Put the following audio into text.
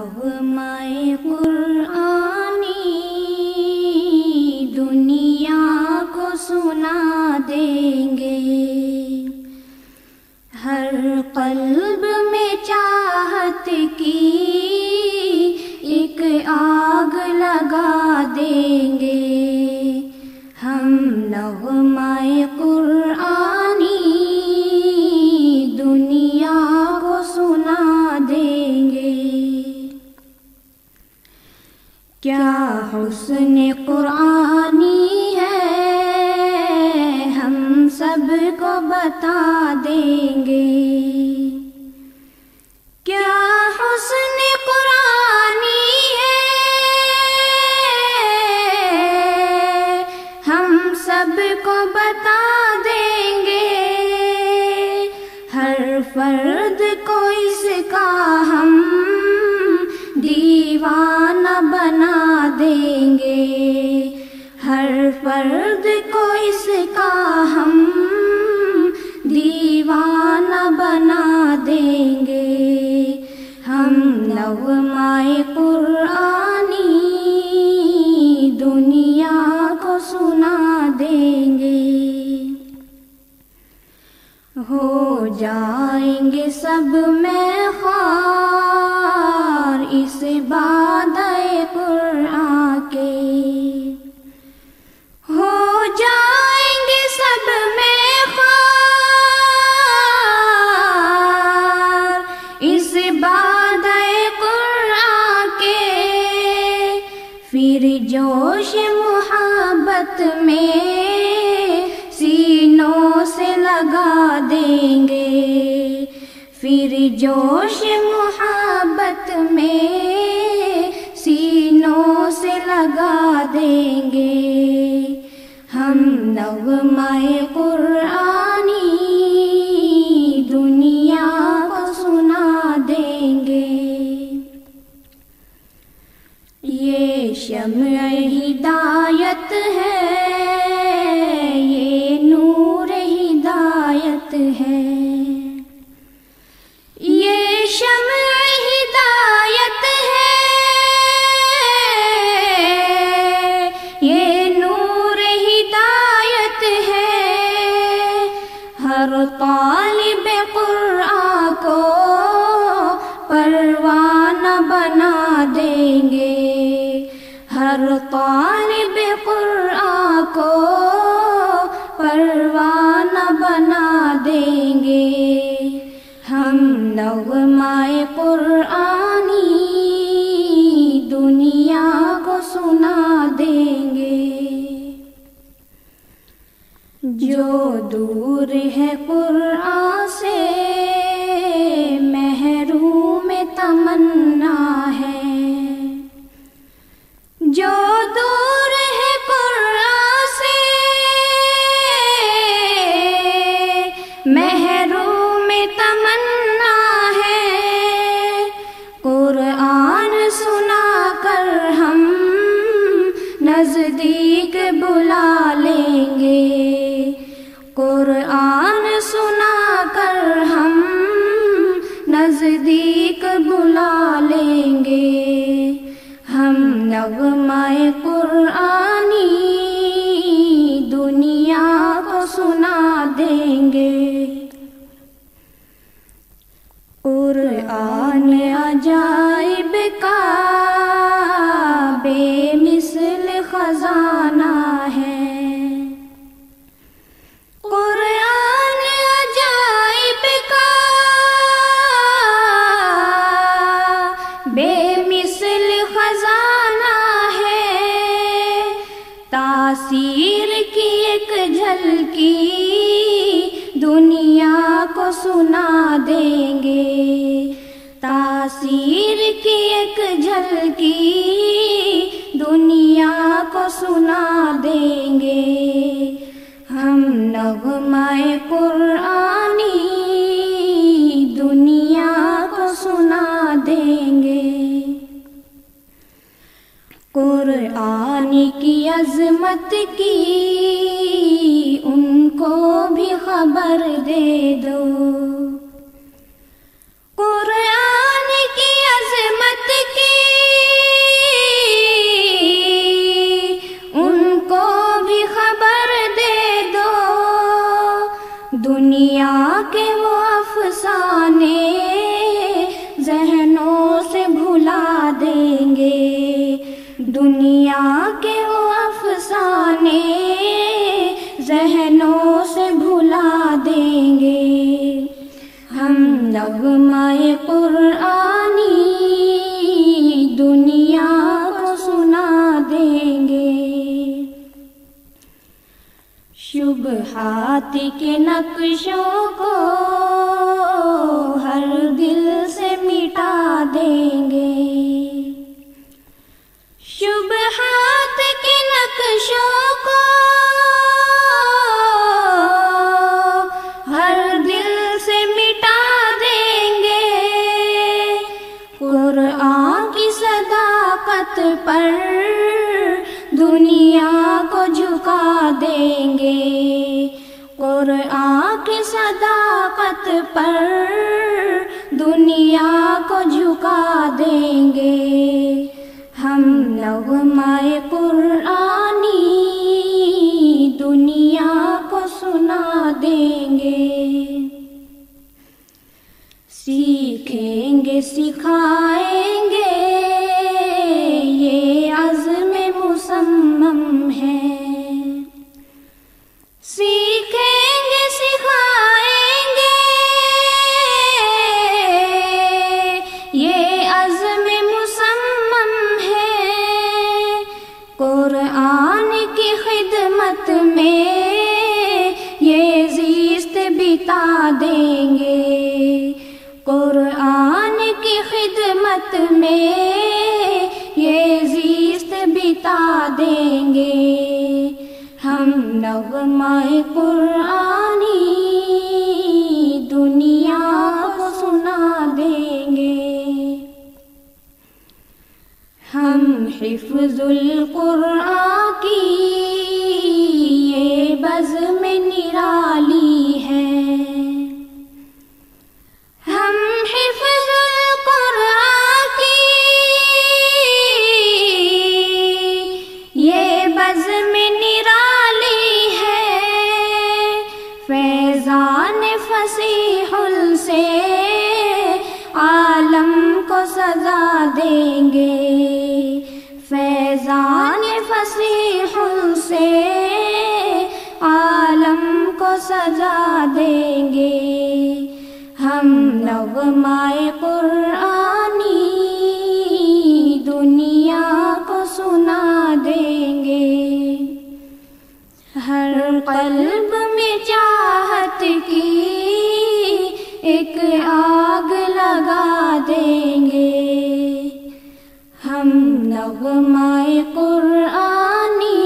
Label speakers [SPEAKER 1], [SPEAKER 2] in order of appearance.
[SPEAKER 1] نغمۂ قرآنی دنیا کو سنا دیں گے، ہر قلب میں چاہت کی ایک آگ لگا دیں گے، ہم نغمۂ قرآنی دنیا کو سنا دیں گے۔ کیا حسن قرآنی ہے ہم سب کو بتا دیں گے، کیا حسن قرآنی ہے ہم سب کو بتا دیں گے، ہر فرد کو اس کا ہم دیوانہ بنا دیں گے، ہر فرد کو اس کا ہم دیوانہ بنا دیں گے، ہم نغمۂ قرآنی دنیا کو سنا دیں گے۔ ہو جائیں گے سب میں خوار اس بادئ قرآن کے، ہو جائیں گے سب میں خوار اس بادئ قرآن کے، پھر جوش محبت میں سینوں سے لگا دیں گے، پھر جوش محبت میں سینوں سے لگا دیں گے، ہم نغمۂ قرآنی دنیا کو سنا دیں گے۔ یہ شمع ہدایت ہے، یہ نور ہدایت ہے، یہ شمع ہدایت ہے، یہ نور ہدایت ہے، ہر طالب قرآن کو پروانہ بنا دیں گے، ہر طالب قرآن کو پروانہ بنا دیں گے، ہم نغمۂ قرآنی دنیا کو سنا دیں گے۔ جو دور ہے قرآن سے محروم تمنا ہے، جو دور ہے قرآن سے محروم تمنا ہے، قرآن سنا کر ہم نزدیک بلا لیں گے، قرآن سنا کر ہم نزدیک بلا لیں گے، ہم نغمۂ قرآنی دنیا کو سنا دیں گے۔ قرآن عجائب کا بے مثل خزانہ ہے، قرآن عجائب کا بے مثل خزانہ ہے، تاثیر کی ایک جھلکی دنیا کو سنا دیں گے، تاثیر کی ایک جھلکی دنیا کو سنا دیں گے، ہم نغمۂ قرآنی دنیا کو سنا دیں گے۔ قرآن کی عظمت کی ان کو بھی خبر دے دو، قرآن کی عظمت کی نغمۂ قرآنی دنیا کو سنا دیں گے، شبہات کے نقشوں کو ہر دل سے مٹا دیں گے، شبہات کے نقشوں کو ہر دل سے مٹا دیں گے، قرآن کی صداقت پر دنیا کو جھکا دیں گے، قرآن کی صداقت پر دنیا کو جھکا دیں گے، ہم نغمۂ قرآنی دنیا کو سنا دیں گے، سیکھیں گے سکھائیں گے یہ عزم مصمم ہے، سیکھیں گے سکھائیں گے یہ عزم مصمم ہے، قرآن کی خدمت میں یہ زیست بتا دیں گے، قرآن کی خدمت میں یہ زیست بتا دیں گے، ہم نغمۂ قرآنی دنیا کو سنا دیں گے، ہم حفظ القرآن کی یہ بزم نرالی ہے، ہم حفظ القرآن کی یہ بزم نرالی ہے، فیضان فصیح سے عالم کو سزا دیں گے، فیضان فصیح سے عالم کو سزا دیں گے، ہم نغمۂ قرآنی دنیا کو سنا دیں گے، ہر قلب میں چاہت کی ایک آگ لگا دیں گے، ہم نغمۂ قرآنی